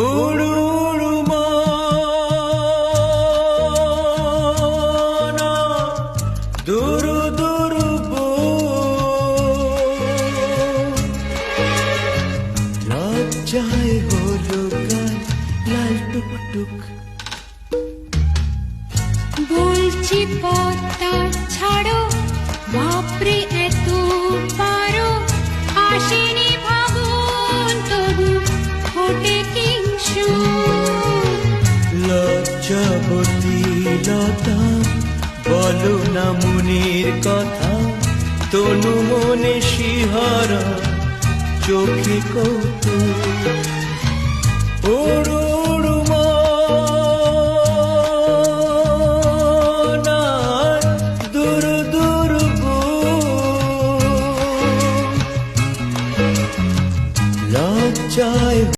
উড়ু উড়ু মনা দুরু দুরু লজ্জায় হলো গান লাল টুকটুক। বলছি পথটা ছাড়ো, বাপরে এত পারো, আসেনি ফাগুন তবু ফোটে কিংসুক। লজ্জাবতী লতা বলো না মনের কথা, তনু মনে শিহরা চোখে কৌতুক।